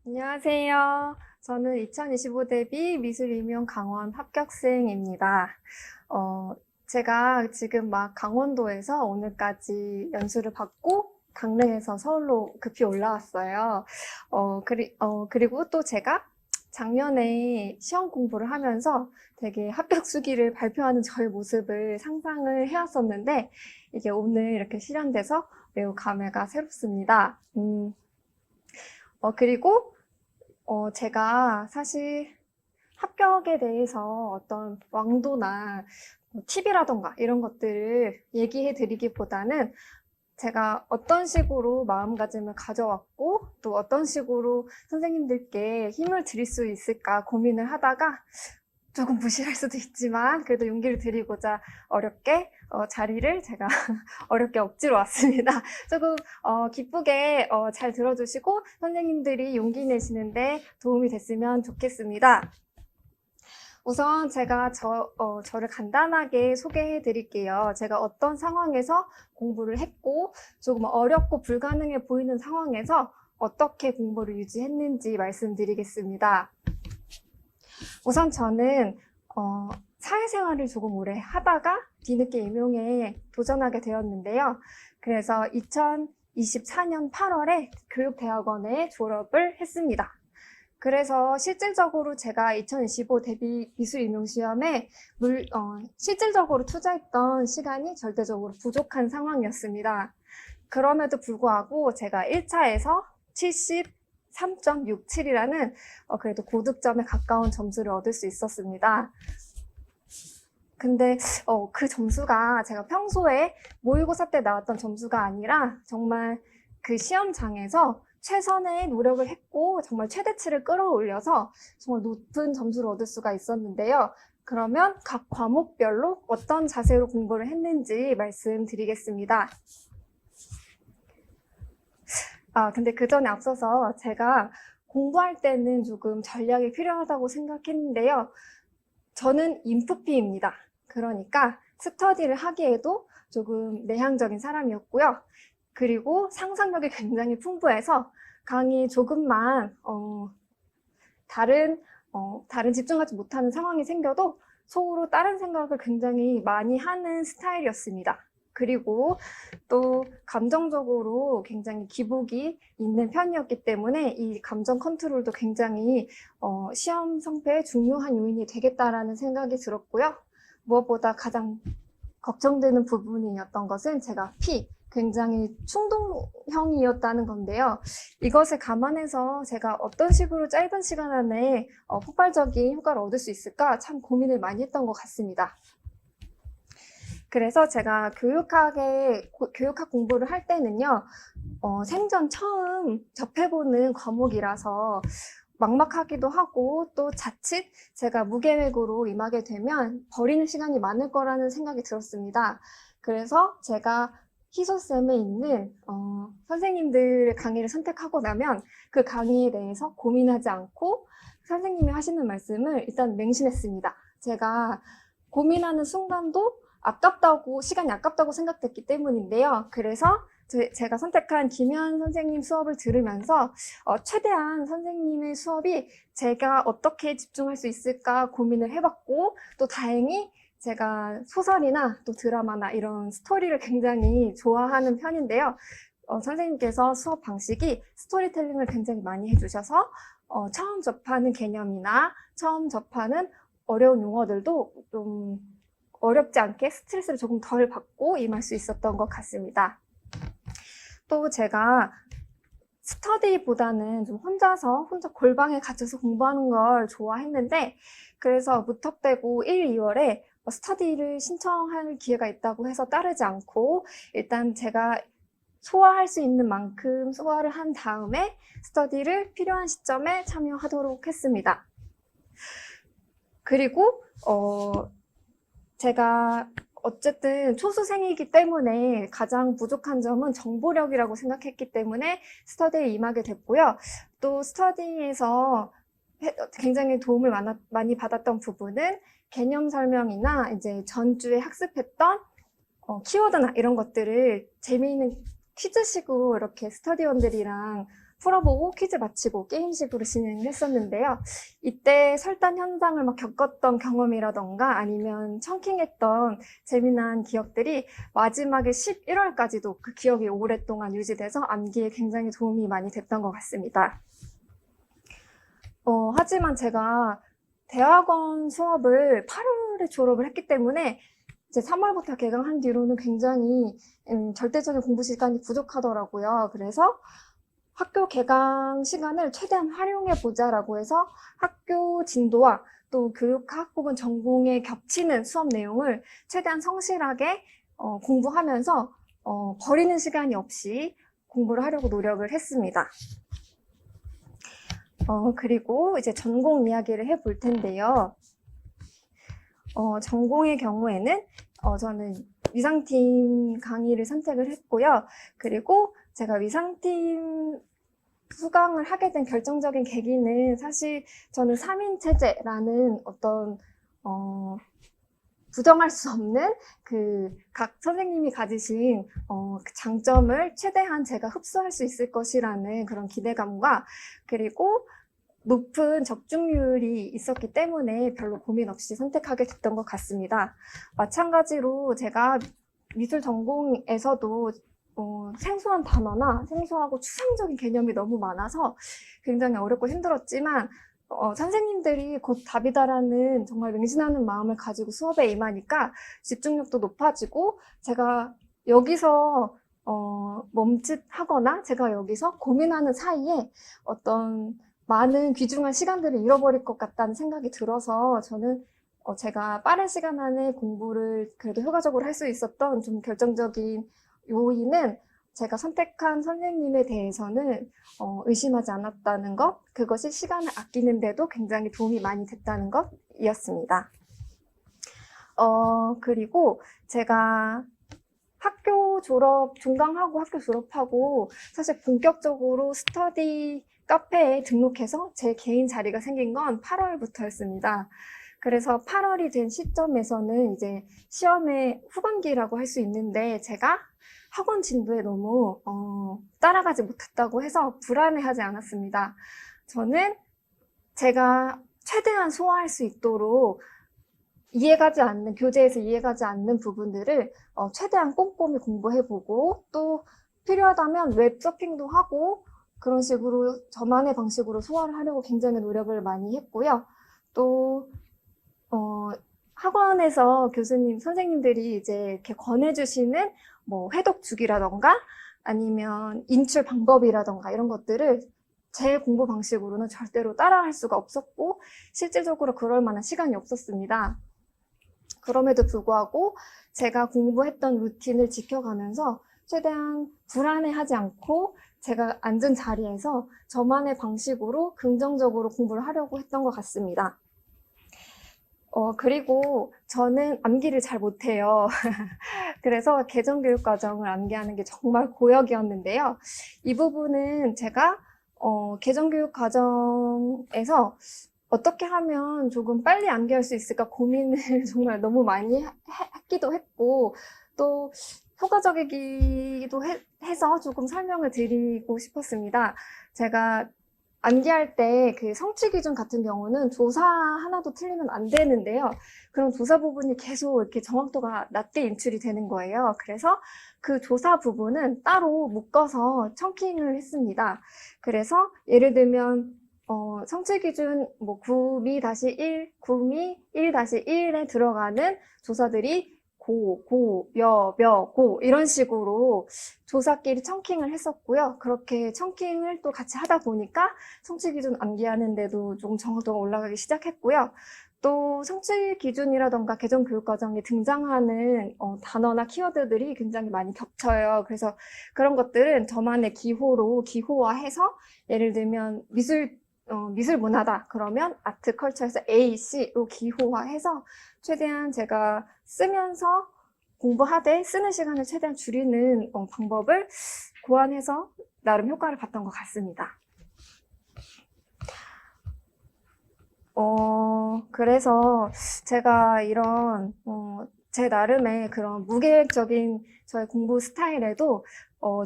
안녕하세요. 저는 2025 대비 미술임용 강원 합격생입니다. 어, 제가 지금 막 강원도에서 오늘까지 연수를 받고 강릉에서 서울로 급히 올라왔어요. 그리고 또 제가 작년에 시험 공부를 하면서 되게 합격 수기를 발표하는 저의 모습을 상상을 해왔었는데 이게 오늘 이렇게 실현돼서 매우 감회가 새롭습니다. 그리고 제가 사실 합격에 대해서 어떤 왕도나 뭐 팁이라던가 이런 것들을 얘기해 드리기보다는 제가 어떤 식으로 마음가짐을 가져왔고 또 어떤 식으로 선생님들께 힘을 드릴 수 있을까 고민을 하다가 조금 무시할 수도 있지만 그래도 용기를 드리고자 어렵게 자리를 제가 어렵게 억지로 왔습니다. 조금 기쁘게 잘 들어주시고 선생님들이 용기 내시는데 도움이 됐으면 좋겠습니다. 우선 제가 저를 간단하게 소개해 드릴게요. 제가 어떤 상황에서 공부를 했고 조금 어렵고 불가능해 보이는 상황에서 어떻게 공부를 유지했는지 말씀드리겠습니다. 우선 저는 사회생활을 조금 오래 하다가 뒤늦게 임용에 도전하게 되었는데요. 그래서 2024년 8월에 교육대학원에 졸업을 했습니다. 그래서 실질적으로 제가 2025 대비 미술임용시험에 실질적으로 투자했던 시간이 절대적으로 부족한 상황이었습니다. 그럼에도 불구하고 제가 1차에서 73.67이라는 그래도 고득점에 가까운 점수를 얻을 수 있었습니다. 근데 그 점수가 제가 평소에 모의고사 때 나왔던 점수가 아니라 정말 그 시험장에서 최선의 노력을 했고 정말 최대치를 끌어올려서 정말 높은 점수를 얻을 수가 있었는데요. 그러면 각 과목별로 어떤 자세로 공부를 했는지 말씀드리겠습니다. 근데 그 전에 앞서서 제가 공부할 때는 조금 전략이 필요하다고 생각했는데요. 저는 인프피입니다. 그러니까 스터디를 하기에도 조금 내향적인 사람이었고요. 그리고 상상력이 굉장히 풍부해서 강의 조금만 다른 집중하지 못하는 상황이 생겨도 속으로 다른 생각을 굉장히 많이 하는 스타일이었습니다. 그리고 또 감정적으로 굉장히 기복이 있는 편이었기 때문에 이 감정 컨트롤도 굉장히 시험 성패에 중요한 요인이 되겠다라는 생각이 들었고요. 무엇보다 가장 걱정되는 부분이었던 것은 제가 굉장히 충동형이었다는 건데요. 이것을 감안해서 제가 어떤 식으로 짧은 시간 안에 폭발적인 효과를 얻을 수 있을까 참 고민을 많이 했던 것 같습니다. 그래서 제가 교육학 공부를 할 때는요, 생전 처음 접해보는 과목이라서 막막하기도 하고 또 자칫 제가 무계획으로 임하게 되면 버리는 시간이 많을 거라는 생각이 들었습니다. 그래서 제가 희소쌤에 있는 선생님들의 강의를 선택하고 나면 그 강의에 대해서 고민하지 않고 선생님이 하시는 말씀을 일단 맹신했습니다. 제가 고민하는 순간도 시간이 아깝다고 생각됐기 때문인데요. 그래서 제가 선택한 김현 선생님 수업을 들으면서 최대한 선생님의 수업이 제가 어떻게 집중할 수 있을까 고민을 해봤고 또 다행히 제가 소설이나 또 드라마나 이런 스토리를 굉장히 좋아하는 편인데요. 선생님께서 수업 방식이 스토리텔링을 굉장히 많이 해주셔서 처음 접하는 개념이나 처음 접하는 어려운 용어들도 좀 어렵지 않게 스트레스를 조금 덜 받고 임할 수 있었던 것 같습니다. 또 제가 스터디보다는 좀 혼자 골방에 갇혀서 공부하는 걸 좋아했는데 그래서 무턱대고 1, 2월에 스터디를 신청할 기회가 있다고 해서 따르지 않고 일단 제가 소화할 수 있는 만큼 소화를 한 다음에 스터디를 필요한 시점에 참여하도록 했습니다. 그리고 제가 어쨌든 초수생이기 때문에 가장 부족한 점은 정보력이라고 생각했기 때문에 스터디에 임하게 됐고요. 또 스터디에서 굉장히 도움을 많이 받았던 부분은 개념 설명이나 이제 전주에 학습했던 키워드나 이런 것들을 재미있는 퀴즈식으로 이렇게 스터디원들이랑 풀어보고 퀴즈 마치고 게임식으로 진행을 했었는데요. 이때 설단 현장을 막 겪었던 경험이라던가 아니면 청킹했던 재미난 기억들이 마지막에 11월까지도 그 기억이 오랫동안 유지돼서 암기에 굉장히 도움이 많이 됐던 것 같습니다. 하지만 제가 대학원 수업을 8월에 졸업을 했기 때문에 이제 3월부터 개강한 뒤로는 굉장히 절대적인 공부 시간이 부족하더라고요. 그래서 학교 개강 시간을 최대한 활용해 보자라고 해서 학교 진도와 또 교육학 혹은 전공에 겹치는 수업 내용을 최대한 성실하게 공부하면서 버리는 시간이 없이 공부를 하려고 노력을 했습니다. 그리고 이제 전공 이야기를 해볼 텐데요. 전공의 경우에는 저는 위상팀 강의를 선택을 했고요. 그리고 제가 위상팀 수강을 하게 된 결정적인 계기는 사실 저는 3인 체제라는 어떤 부정할 수 없는 그 각 선생님이 가지신 그 장점을 최대한 제가 흡수할 수 있을 것이라는 그런 기대감과 그리고 높은 적중률이 있었기 때문에 별로 고민 없이 선택하게 됐던 것 같습니다. 마찬가지로 제가 미술 전공에서도 생소한 단어나 생소하고 추상적인 개념이 너무 많아서 굉장히 어렵고 힘들었지만 선생님들이 곧 답이다라는 정말 맹신하는 마음을 가지고 수업에 임하니까 집중력도 높아지고 제가 여기서 멈칫하거나 제가 여기서 고민하는 사이에 어떤 많은 귀중한 시간들을 잃어버릴 것 같다는 생각이 들어서 저는 제가 빠른 시간 안에 공부를 그래도 효과적으로 할 수 있었던 좀 결정적인 요인은 제가 선택한 선생님에 대해서는 의심하지 않았다는 것, 그것이 시간을 아끼는데도 굉장히 도움이 많이 됐다는 것이었습니다. 그리고 제가 학교 졸업, 종강하고 학교 졸업하고 사실 본격적으로 스터디 카페에 등록해서 제 개인 자리가 생긴 건 8월부터였습니다. 그래서 8월이 된 시점에서는 이제 시험의 후반기라고 할 수 있는데 제가 학원 진도에 너무 따라가지 못했다고 해서 불안해하지 않았습니다. 저는 제가 최대한 소화할 수 있도록 교재에서 이해가지 않는 부분들을 최대한 꼼꼼히 공부해보고 또 필요하다면 웹 서핑도 하고 그런 식으로 저만의 방식으로 소화를 하려고 굉장히 노력을 많이 했고요. 또 학원에서 선생님들이 이제 이렇게 권해주시는 뭐 회독 주기라던가 아니면 인출 방법이라던가 이런 것들을 제 공부 방식으로는 절대로 따라할 수가 없었고 실질적으로 그럴 만한 시간이 없었습니다. 그럼에도 불구하고 제가 공부했던 루틴을 지켜가면서 최대한 불안해하지 않고 제가 앉은 자리에서 저만의 방식으로 긍정적으로 공부를 하려고 했던 것 같습니다. 그리고 저는 암기를 잘 못해요. 그래서 개정교육과정을 암기하는 게 정말 고역이었는데요. 이 부분은 제가 개정교육과정에서 어떻게 하면 조금 빨리 암기할 수 있을까 고민을 정말 너무 많이 했기도 했고 또 효과적이기도 해서 조금 설명을 드리고 싶었습니다. 제가 암기할 때 그 성취 기준 같은 경우는 조사 하나도 틀리면 안 되는데요. 그럼 조사 부분이 계속 이렇게 정확도가 낮게 인출이 되는 거예요. 그래서 그 조사 부분은 따로 묶어서 청킹을 했습니다. 그래서 예를 들면 성취 기준 뭐 구미-1, 구미-1-1에 들어가는 조사들이 고, 며, 고 이런 식으로 조사끼리 청킹을 했었고요. 그렇게 청킹을 또 같이 하다 보니까 성취 기준 암기하는데도 조금 정확도가 올라가기 시작했고요. 또 성취 기준이라던가 개정 교육 과정에 등장하는 단어나 키워드들이 굉장히 많이 겹쳐요. 그래서 그런 것들은 저만의 기호화해서 예를 들면 미술 문화다. 그러면 아트 컬처에서 A, C로 기호화해서 최대한 제가 쓰면서 공부하되 쓰는 시간을 최대한 줄이는 방법을 고안해서 나름 효과를 봤던 것 같습니다. 그래서 제가 이런 제 나름의 그런 무계획적인 저의 공부 스타일에도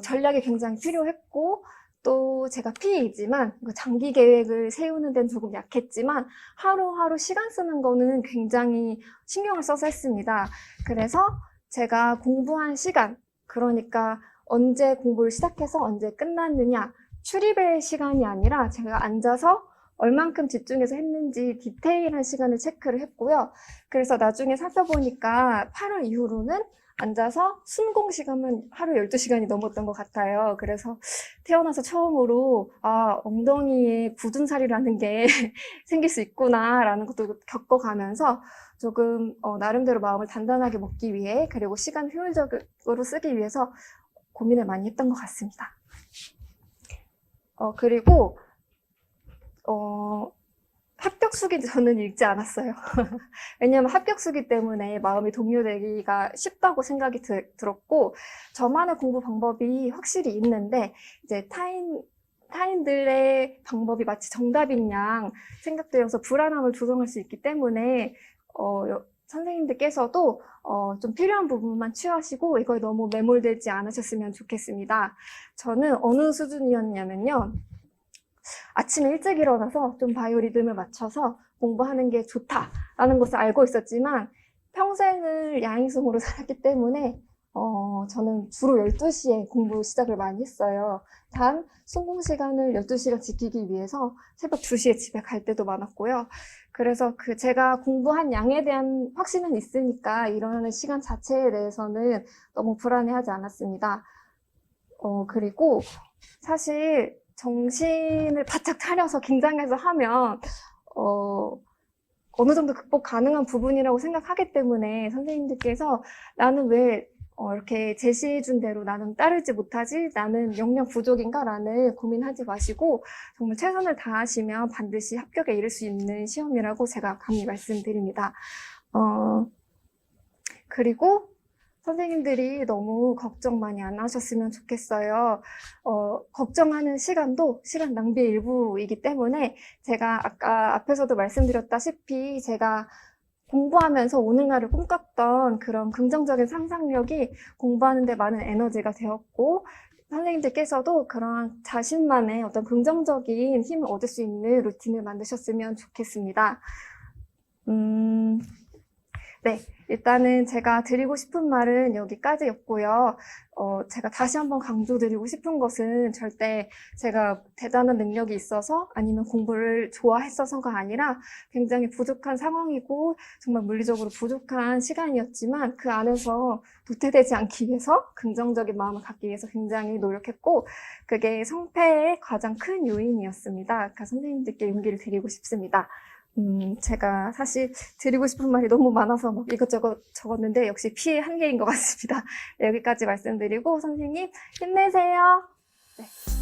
전략이 굉장히 필요했고, 또 제가 P이지만 장기 계획을 세우는 데는 조금 약했지만 하루하루 시간 쓰는 거는 굉장히 신경을 써서 했습니다. 그래서 제가 공부한 시간, 그러니까 언제 공부를 시작해서 언제 끝났느냐, 출입의 시간이 아니라 제가 앉아서 얼만큼 집중해서 했는지 디테일한 시간을 체크를 했고요. 그래서 나중에 살펴보니까 8월 이후로는 앉아서 순공 시간은 하루 12시간이 넘었던 것 같아요. 그래서 태어나서 처음으로 엉덩이에 굳은 살이라는 게 생길 수 있구나라는 것도 겪어가면서 조금 나름대로 마음을 단단하게 먹기 위해, 그리고 시간 효율적으로 쓰기 위해서 고민을 많이 했던 것 같습니다. 그리고 합격수기 저는 읽지 않았어요. 왜냐하면 합격수기 때문에 마음이 동요되기가 쉽다고 생각이 들었고, 저만의 공부 방법이 확실히 있는데, 이제 타인들의 방법이 마치 정답인 양 생각되어서 불안함을 조성할 수 있기 때문에, 선생님들께서도 좀 필요한 부분만 취하시고 이걸 너무 매몰되지 않으셨으면 좋겠습니다. 저는 어느 수준이었냐면요. 아침에 일찍 일어나서 좀 바이오리듬을 맞춰서 공부하는 게 좋다라는 것을 알고 있었지만 평생을 야행성으로 살았기 때문에 저는 주로 12시에 공부 시작을 많이 했어요. 단 순공 시간을 12시간 지키기 위해서 새벽 2시에 집에 갈 때도 많았고요. 그래서 제가 공부한 양에 대한 확신은 있으니까 일어나는 시간 자체에 대해서는 너무 불안해하지 않았습니다. 그리고 사실 정신을 바짝 차려서 긴장해서 하면 어느 정도 극복 가능한 부분이라고 생각하기 때문에 선생님들께서 나는 왜 이렇게 제시해준 대로 나는 따르지 못하지? 나는 역량 부족인가? 라는 고민하지 마시고 정말 최선을 다하시면 반드시 합격에 이를 수 있는 시험이라고 제가 감히 말씀드립니다. 그리고 선생님들이 너무 걱정 많이 안 하셨으면 좋겠어요. 걱정하는 시간도 시간 낭비의 일부이기 때문에 제가 아까 앞에서도 말씀드렸다시피 제가 공부하면서 오늘날을 꿈꿨던 그런 긍정적인 상상력이 공부하는 데 많은 에너지가 되었고, 선생님들께서도 그런 자신만의 어떤 긍정적인 힘을 얻을 수 있는 루틴을 만드셨으면 좋겠습니다. 네, 일단은 제가 드리고 싶은 말은 여기까지였고요. 제가 다시 한번 강조드리고 싶은 것은 절대 제가 대단한 능력이 있어서 아니면 공부를 좋아했어서가 아니라 굉장히 부족한 상황이고 정말 물리적으로 부족한 시간이었지만 그 안에서 도태되지 않기 위해서 긍정적인 마음을 갖기 위해서 굉장히 노력했고 그게 성패의 가장 큰 요인이었습니다. 그러니까 선생님들께 용기를 드리고 싶습니다. 제가 사실 드리고 싶은 말이 너무 많아서 막 이것저것 적었는데 역시 피의 한계인 것 같습니다. 네, 여기까지 말씀드리고 선생님 힘내세요. 네.